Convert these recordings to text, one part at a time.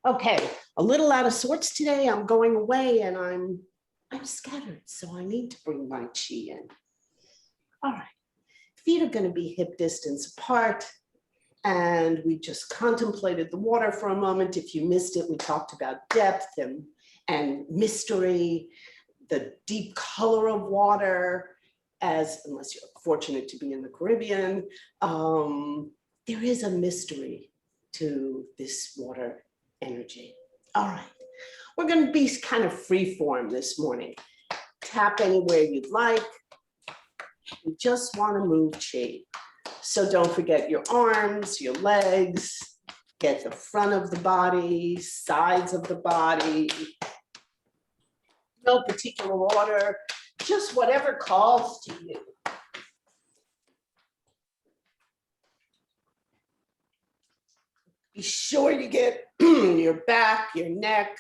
Okay, a little out of sorts today. I'm going away and I'm scattered, so I need to bring my chi in. All right, feet are going to be hip distance apart. And we just contemplated the water for a moment. If you missed it, we talked about depth and mystery, the deep color of water, unless you're fortunate to be in the Caribbean, there is a mystery to this water energy. All right, we're going to be kind of free form this morning. Tap anywhere you'd like. You just want to move chi. So don't forget your arms, your legs, get the front of the body, sides of the body. No particular order, just whatever calls to you. Be sure you get your back, your neck.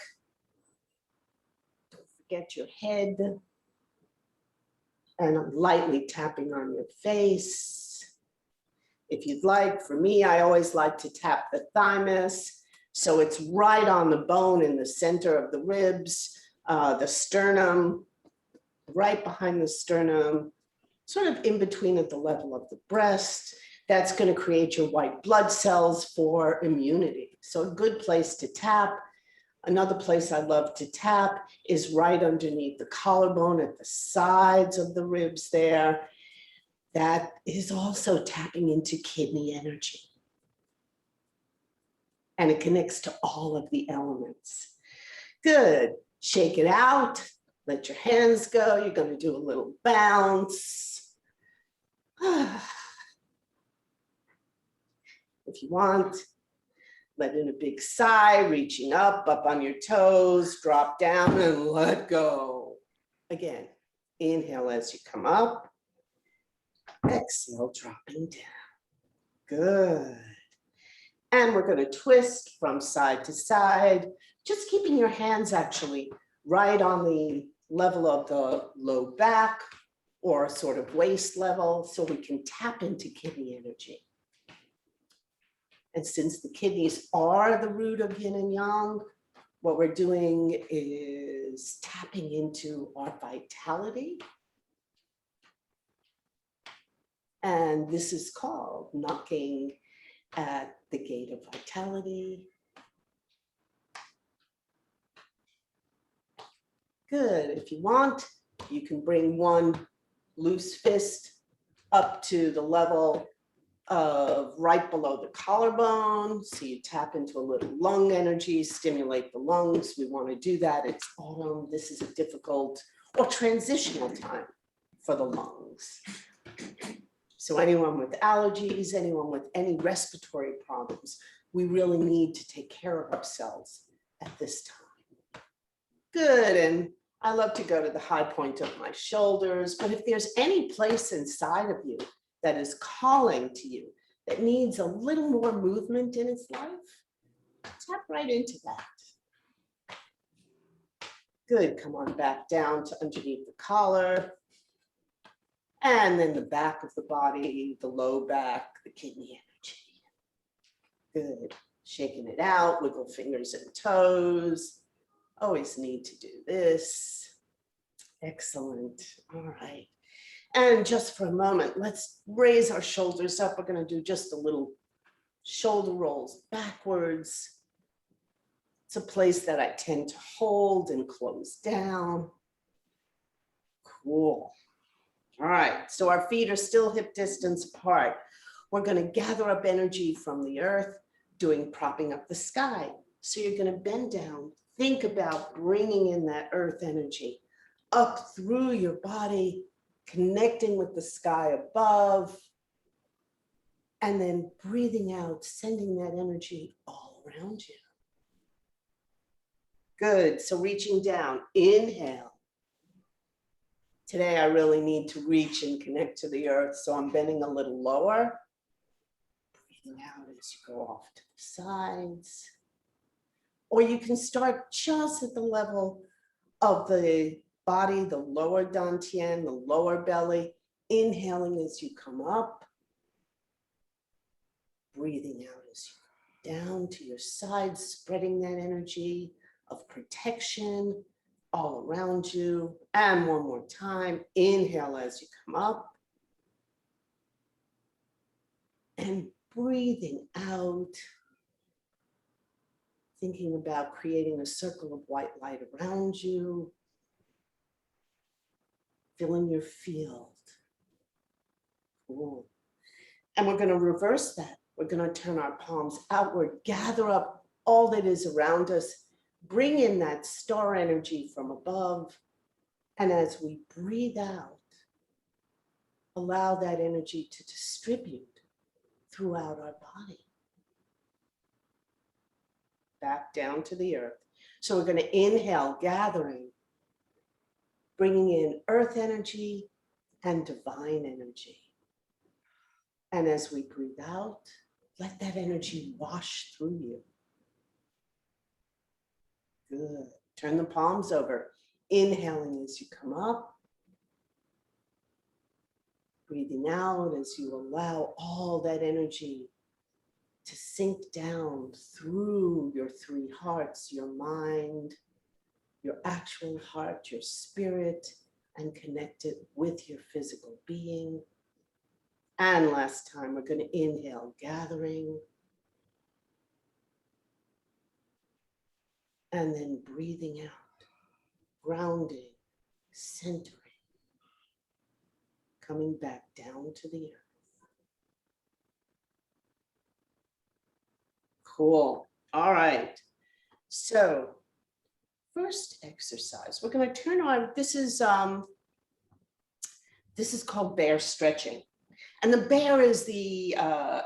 Don't forget your head. And I'm lightly tapping on your face. If you'd like, for me, I always like to tap the thymus. So it's right on the bone in the center of the ribs, the sternum, right behind the sternum, sort of in between at the level of the breast. That's going to create your white blood cells for immunity. So a good place to tap. Another place I love to tap is right underneath the collarbone at the sides of the ribs there. That is also tapping into kidney energy. And it connects to all of the elements. Good. Shake it out. Let your hands go. You're going to do a little bounce. If you want, let in a big sigh, reaching up on your toes, drop down and let go. Again, inhale as you come up. Exhale, dropping down. Good. And we're going to twist from side to side, just keeping your hands actually right on the level of the low back or sort of waist level so we can tap into kidney energy. And since the kidneys are the root of yin and yang, what we're doing is tapping into our vitality. And this is called knocking at the gate of vitality. Good. If you want, you can bring one loose fist up to the level of right below the collarbone. So you tap into a little lung energy, stimulate the lungs. We want to do that. It's autumn. This is a difficult or transitional time for the lungs. So anyone with allergies, anyone with any respiratory problems, we really need to take care of ourselves at this time. Good, and I love to go to the high point of my shoulders, but if there's any place inside of you that is calling to you, that needs a little more movement in its life, tap right into that. Good, come on back down to underneath the collar. And then the back of the body, the low back, the kidney energy. Good. Shaking it out, wiggle fingers and toes. Always need to do this. Excellent. All right. And just for a moment, let's raise our shoulders up. We're going to do just a little shoulder rolls backwards. It's a place that I tend to hold and close down. Cool. All right, so our feet are still hip distance apart. We're going to gather up energy from the earth, doing propping up the sky. So you're going to bend down. Think about bringing in that earth energy up through your body, connecting with the sky above, and then breathing out, sending that energy all around you. Good, so reaching down, inhale. Today, I really need to reach and connect to the earth, so I'm bending a little lower. Breathing out as you go off to the sides. Or you can start just at the level of the body, the lower dantian, the lower belly, inhaling as you come up, breathing out as you down to your sides, spreading that energy of protection all around you. And one more time, inhale as you come up. And breathing out, thinking about creating a circle of white light around you, filling your field. Cool. And we're going to reverse that. We're going to turn our palms outward, gather up all that is around us, bring in that star energy from above. And as we breathe out, allow that energy to distribute throughout our body. Back down to the earth. So we're going to inhale, gathering, bringing in earth energy and divine energy. And as we breathe out, let that energy wash through you. Good. Turn the palms over. Inhaling as you come up. Breathing out as you allow all that energy to sink down through your three hearts, your mind, your actual heart, your spirit, and connect it with your physical being. And last time, we're going to inhale, gathering. And then breathing out, grounding, centering, coming back down to the earth. Cool. All right. So first exercise, we're going to turn on, this is called bear stretching. And the bear is the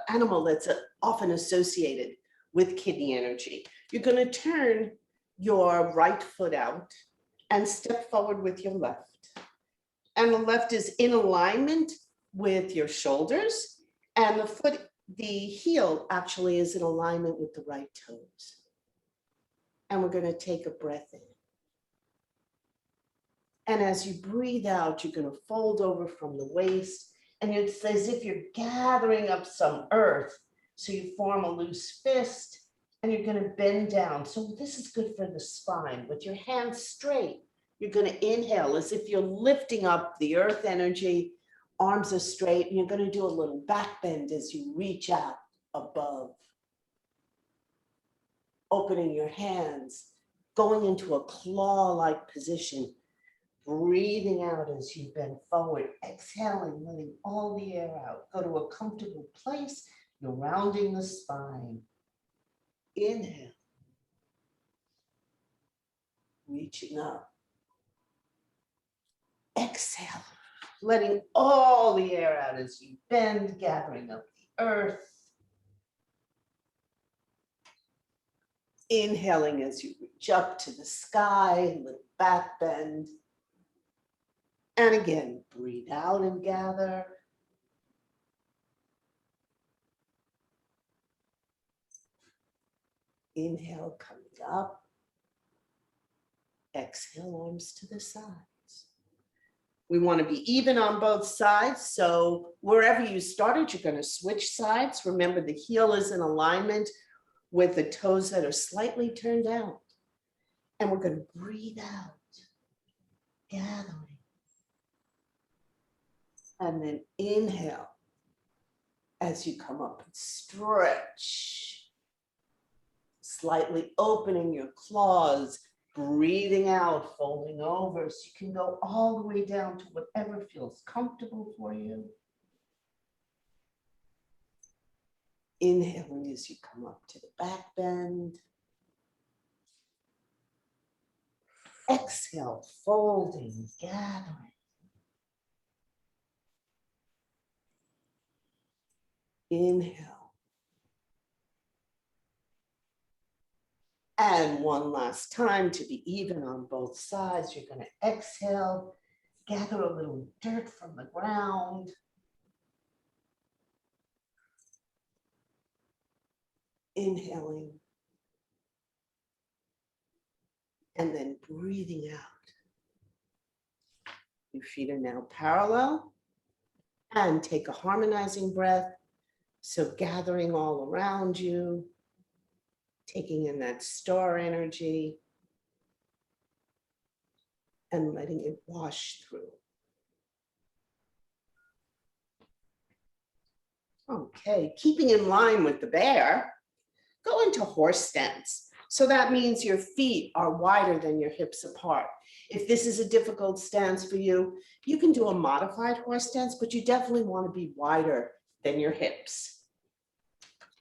animal that's often associated with kidney energy. You're going to turn your right foot out and step forward with your left. And the left is in alignment with your shoulders, and the heel actually is in alignment with the right toes. And we're going to take a breath in. And as you breathe out, you're going to fold over from the waist, and it's as if you're gathering up some earth. So you form a loose fist, and you're going to bend down. So this is good for the spine. With your hands straight, you're going to inhale as if you're lifting up the earth energy. Arms are straight, and you're going to do a little back bend as you reach out above. Opening your hands, going into a claw-like position. Breathing out as you bend forward, exhaling, letting all the air out. Go to a comfortable place. You're rounding the spine. Inhale. Reaching up. Exhale, letting all the air out as you bend, gathering up the earth. Inhaling as you reach up to the sky, little back bend. And again, breathe out and gather. Inhale, coming up. Exhale, arms to the sides. We want to be even on both sides. So wherever you started, you're going to switch sides. Remember, the heel is in alignment with the toes that are slightly turned out. And we're going to breathe out, gathering. And then inhale as you come up and stretch. Slightly opening your claws, breathing out, folding over. So you can go all the way down to whatever feels comfortable for you. Inhaling as you come up to the back bend. Exhale, folding, gathering. Inhale. And one last time to be even on both sides. You're going to exhale, gather a little dirt from the ground. Inhaling. And then breathing out. Your feet are now parallel. And take a harmonizing breath. So gathering all around you. taking in that star energy and letting it wash through. Okay, keeping in line with the bear, go into horse stance. So that means your feet are wider than your hips apart. If this is a difficult stance for you, you can do a modified horse stance, but you definitely want to be wider than your hips.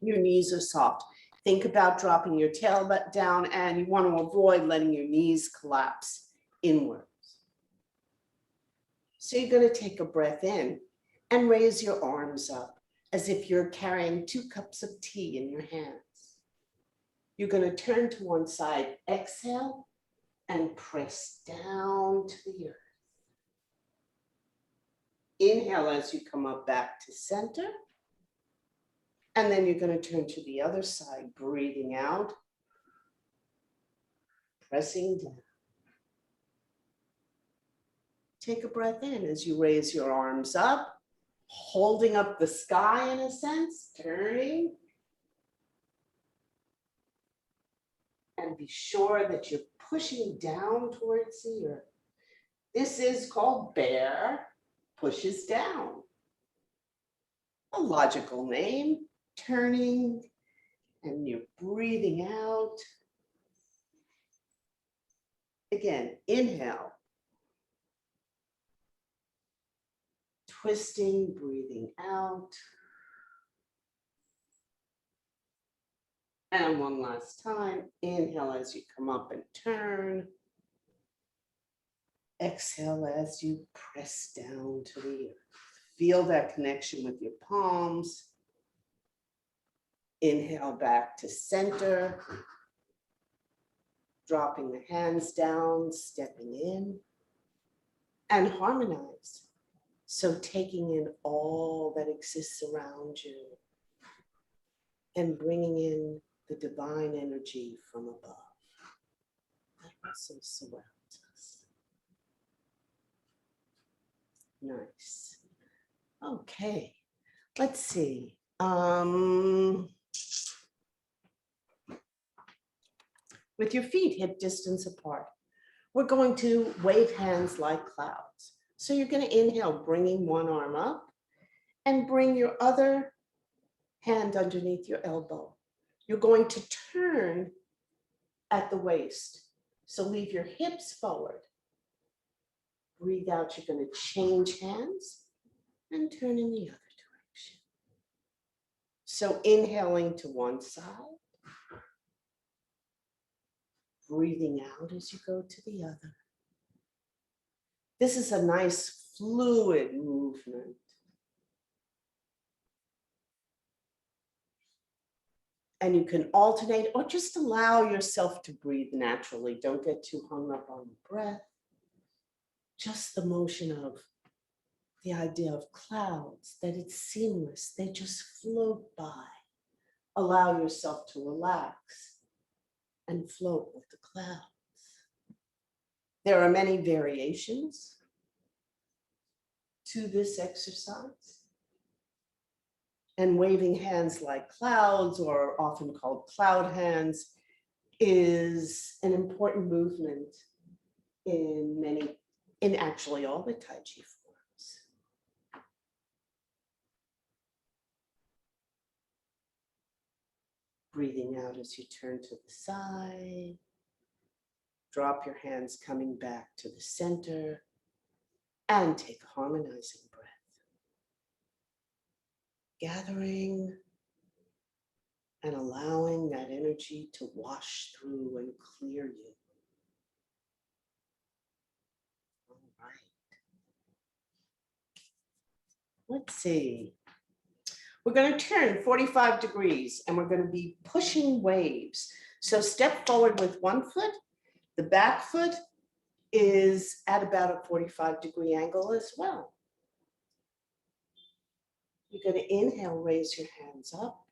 Your knees are soft. Think about dropping your tail down, and you want to avoid letting your knees collapse inwards. So you're going to take a breath in and raise your arms up as if you're carrying 2 cups of tea in your hands. You're going to turn to one side, exhale, and press down to the earth. Inhale as you come up back to center. And then you're going to turn to the other side, breathing out, pressing down. Take a breath in as you raise your arms up, holding up the sky in a sense, turning. And be sure that you're pushing down towards the earth. This is called bear pushes down. A logical name, turning, and you're breathing out. Again, inhale. Twisting, breathing out. And one last time, inhale as you come up and turn. Exhale as you press down to the earth. Feel that connection with your palms. Inhale back to center. Dropping the hands down, stepping in. And harmonize. So taking in all that exists around you and bringing in the divine energy from above that also surrounds us. Nice. Okay, let's see. With your feet hip distance apart, we're going to wave hands like clouds. So you're going to inhale, bringing one arm up, and bring your other hand underneath your elbow. You're going to turn at the waist. So leave your hips forward. Breathe out, you're going to change hands and turn in the other direction. So inhaling to one side. Breathing out as you go to the other. This is a nice fluid movement. And you can alternate or just allow yourself to breathe naturally. Don't get too hung up on the breath. Just the motion of the idea of clouds, that it's seamless. They just float by. Allow yourself to relax and float with the clouds. There are many variations to this exercise. And waving hands like clouds, or often called cloud hands, is an important movement in actually all the Tai Chi forms. Breathing out as you turn to the side. Drop your hands coming back to the center and take a harmonizing breath. Gathering and allowing that energy to wash through and clear you. All right. Let's see. We're going to turn 45 degrees and we're going to be pushing waves. So step forward with one foot. The back foot is at about a 45-degree angle as well. You're going to inhale, raise your hands up.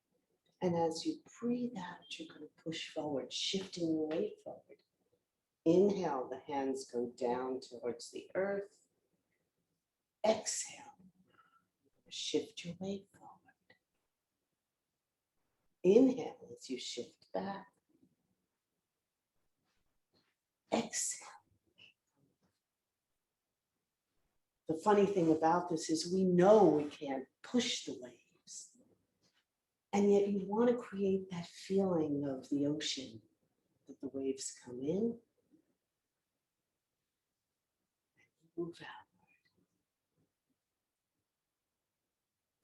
And as you breathe out, you're going to push forward, shifting your weight forward. Inhale, the hands go down towards the earth. Exhale, shift your weight forward. Inhale as you shift back. the funny thing about this is we know we can't push the waves. And yet you want to create that feeling of the ocean, that the waves come in, move out.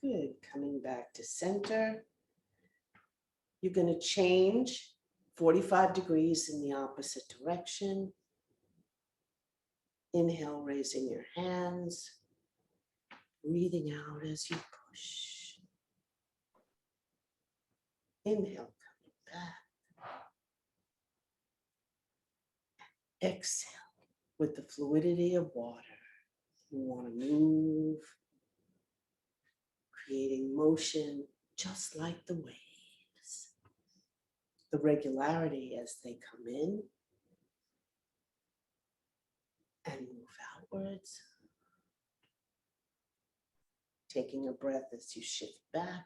Good, coming back to center. You're going to change 45 degrees in the opposite direction. Inhale, raising your hands. Breathing out as you push. Inhale, coming back. Exhale with the fluidity of water. You want to move, creating motion just like the waves. The regularity as they come in and move outwards. Taking a breath as you shift back.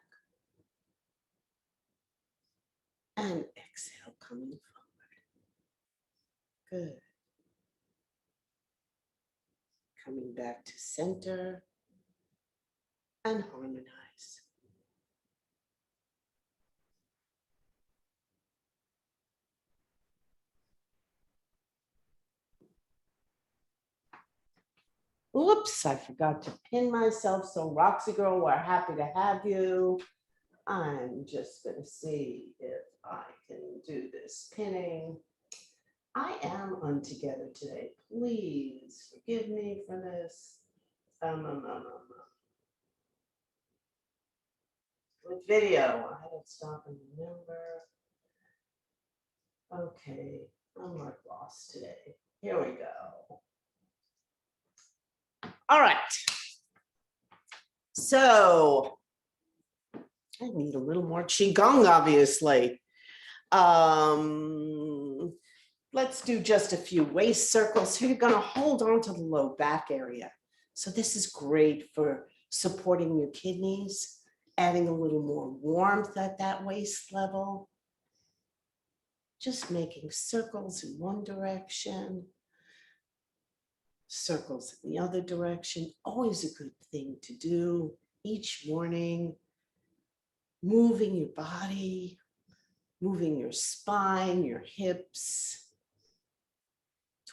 And exhale, coming forward. Good. Coming back to center and harmonize. Oops, I forgot to pin myself. So Roxy girl, we're happy to have you. I'm just gonna see if I can do this pinning. I am untogether today. Please forgive me for this. With video, I had to stop and remember. Okay, I'm like lost today. Here we go. All right. So I need a little more Qigong, obviously. Let's do just a few waist circles. So you're going to hold on to the low back area. So this is great for supporting your kidneys, adding a little more warmth at that waist level. Just making circles in one direction, circles in the other direction. Always a good thing to do each morning. Moving your body, moving your spine, your hips,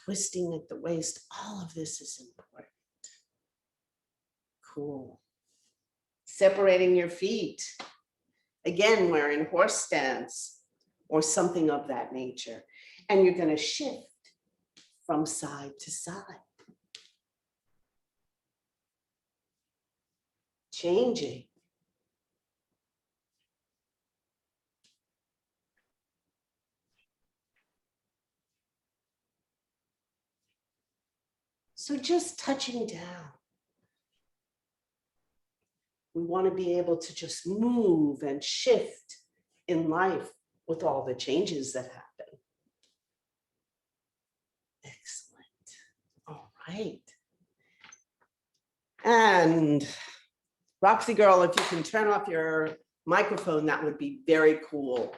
twisting at the waist. All of this is important. Cool. Separating your feet. Again, we're in horse stance or something of that nature. And you're going to shift from side to side. Changing. So just touching down. We want to be able to just move and shift in life with all the changes that happen. Excellent. All right. And Roxy girl, if you can turn off your microphone, that would be very cool.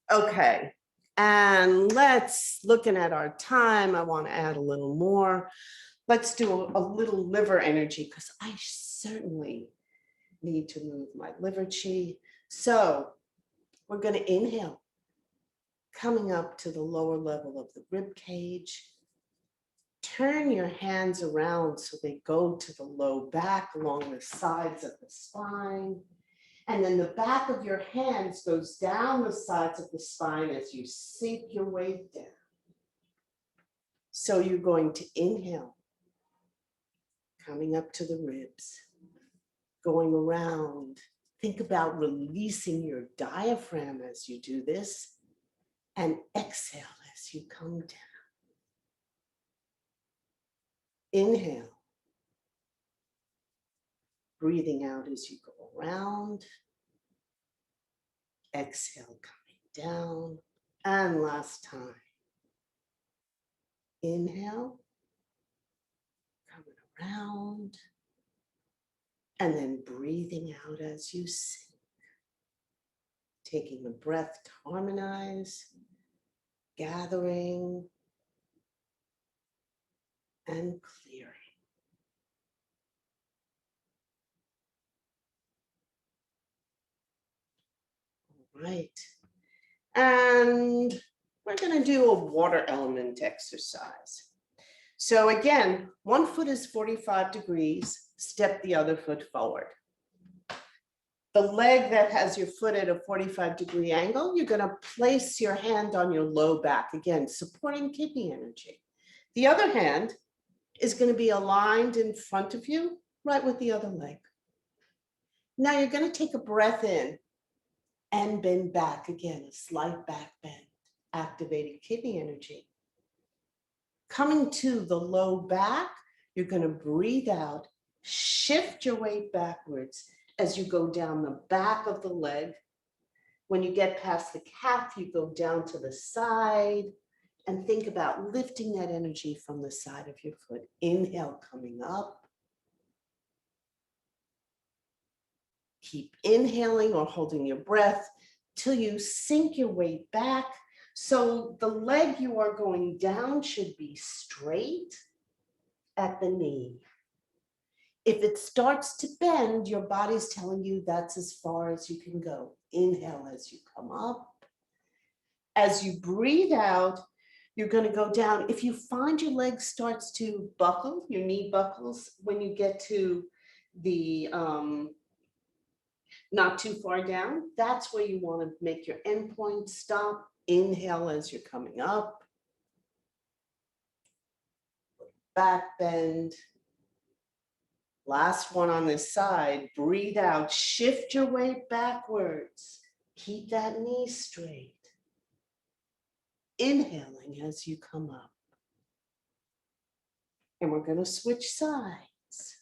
Okay. And looking at our time, I want to add a little more. Let's do a little liver energy because I certainly need to move my liver chi. So we're going to inhale, coming up to the lower level of the rib cage. Turn your hands around so they go to the low back along the sides of the spine. And then the back of your hands goes down the sides of the spine as you sink your weight down. So you're going to inhale, coming up to the ribs, going around. Think about releasing your diaphragm as you do this, and exhale as you come down. Inhale, breathing out as you go around. Exhale, coming down. And last time. Inhale, coming around. And then breathing out as you sink. Taking a breath to harmonize, gathering, and clearing. right. And we're going to do a water element exercise. So again, one foot is 45 degrees, step the other foot forward. The leg that has your foot at a 45-degree angle, you're going to place your hand on your low back, again, supporting kidney energy. The other hand is going to be aligned in front of you, right with the other leg. Now you're going to take a breath in and bend back again, a slight back bend, activating kidney energy. Coming to the low back, you're going to breathe out, shift your weight backwards as you go down the back of the leg. When you get past the calf, you go down to the side and think about lifting that energy from the side of your foot. Inhale, coming up. Keep inhaling or holding your breath till you sink your weight back. So the leg you are going down should be straight at the knee. If it starts to bend, your body's telling you that's as far as you can go. Inhale as you come up. As you breathe out, you're going to go down. If you find your leg starts to buckle, your knee buckles, when you get to the not too far down, that's where you want to make your end point stop. Inhale as you're coming up. Back bend. Last one on this side. Breathe out. Shift your weight backwards. Keep that knee straight. Inhaling as you come up. And we're going to switch sides.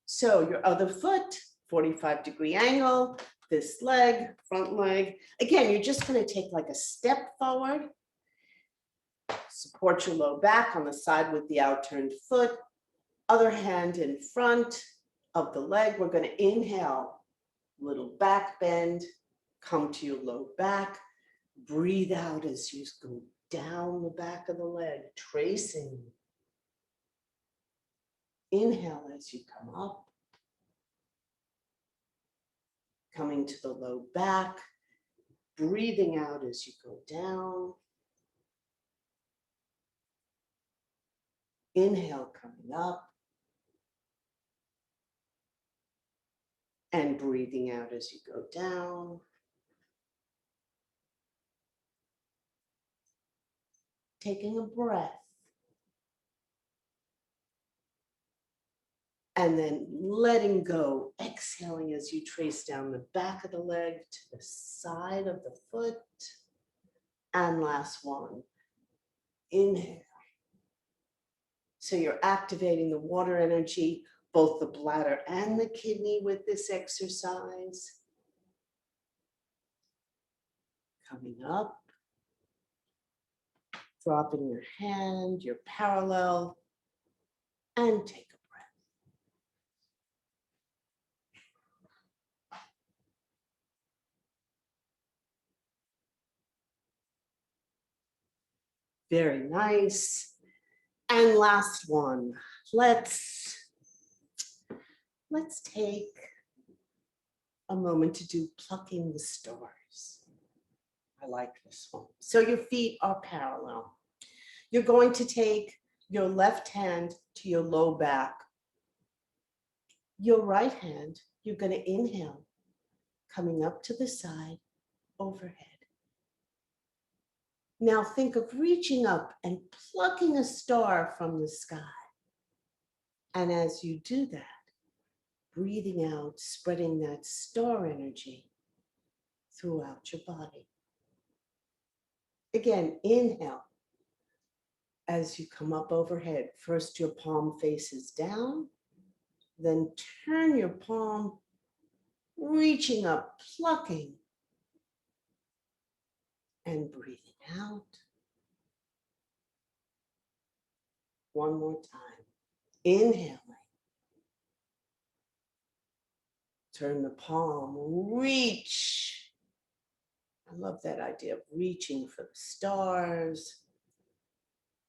So your other foot, 45-degree angle, this leg, front leg. Again, you're just going to take like a step forward. Support your low back on the side with the outturned foot. Other hand in front of the leg. We're going to inhale, little back bend, come to your low back. Breathe out as you go down the back of the leg, tracing. Inhale as you come up. Coming to the low back, breathing out as you go down. Inhale, coming up. And breathing out as you go down. Taking a breath. And then letting go, exhaling as you trace down the back of the leg to the side of the foot. And last one, inhale. So you're activating the water energy, both the bladder and the kidney with this exercise. Coming up, dropping your hand, your parallel, and take a breath. Very nice. And last one, let's take a moment to do plucking the stars. I like this one. So your feet are parallel. You're going to take your left hand to your low back. Your right hand, you're going to inhale, coming up to the side, overhead. Now think of reaching up and plucking a star from the sky. And as you do that, breathing out, spreading that star energy throughout your body. Again, inhale. As you come up overhead, first your palm faces down, then turn your palm, reaching up, plucking, and breathing out. One more time. Inhaling. Turn the palm, reach. I love that idea of reaching for the stars.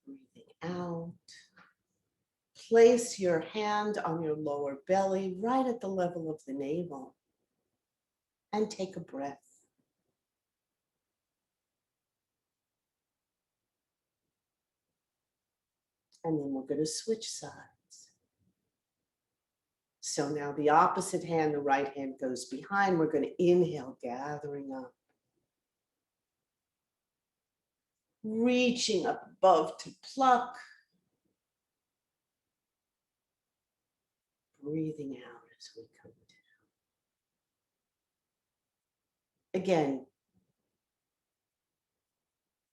Breathing out. Place your hand on your lower belly, right at the level of the navel. and take a breath. And then we're going to switch sides. So now the opposite hand, the right hand goes behind. We're going to inhale, gathering up. Reaching up above to pluck. Breathing out as we come down. Again,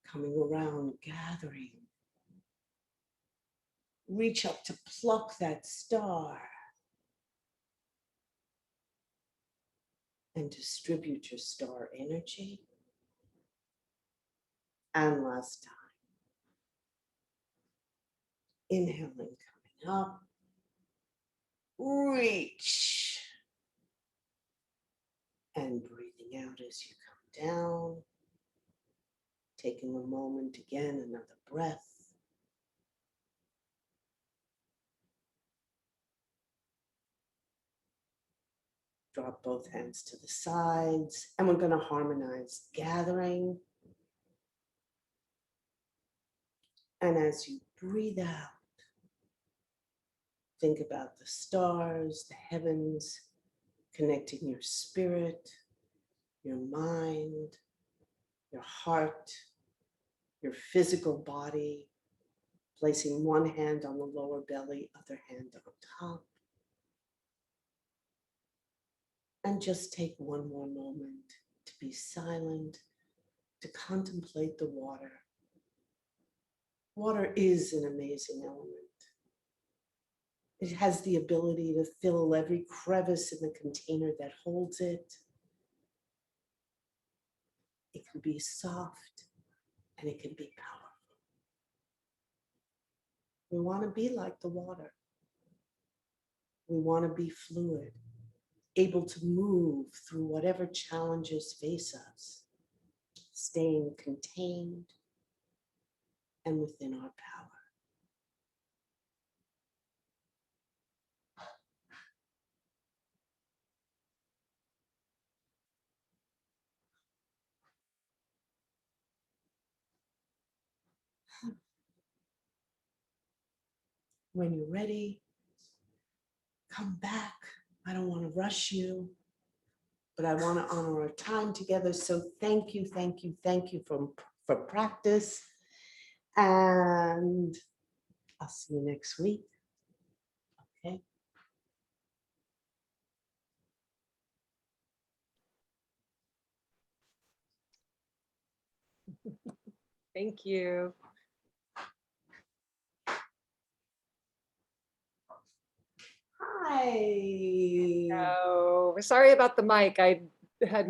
coming around, gathering. Reach up to pluck that star. And distribute your star energy. And last time. Inhaling, coming up. Reach. And breathing out as you come down. Taking a moment again, another breath. Drop both hands to the sides. And we're going to harmonize, gathering. And as you breathe out, think about the stars, the heavens, connecting your spirit, your mind, your heart, your physical body, placing one hand on the lower belly, other hand on top. And just take one more moment to be silent, to contemplate the water. Water is an amazing element. It has the ability to fill every crevice in the container that holds it. It can be soft and it can be powerful. We want to be like the water. We want to be fluid, able to move through whatever challenges face us, staying contained and within our power. When you're ready, come back. I don't want to rush you, but I want to honor our time together. So thank you for practice. And I'll see you next week. Okay. Thank you. Hi. Oh, sorry about the mic. I had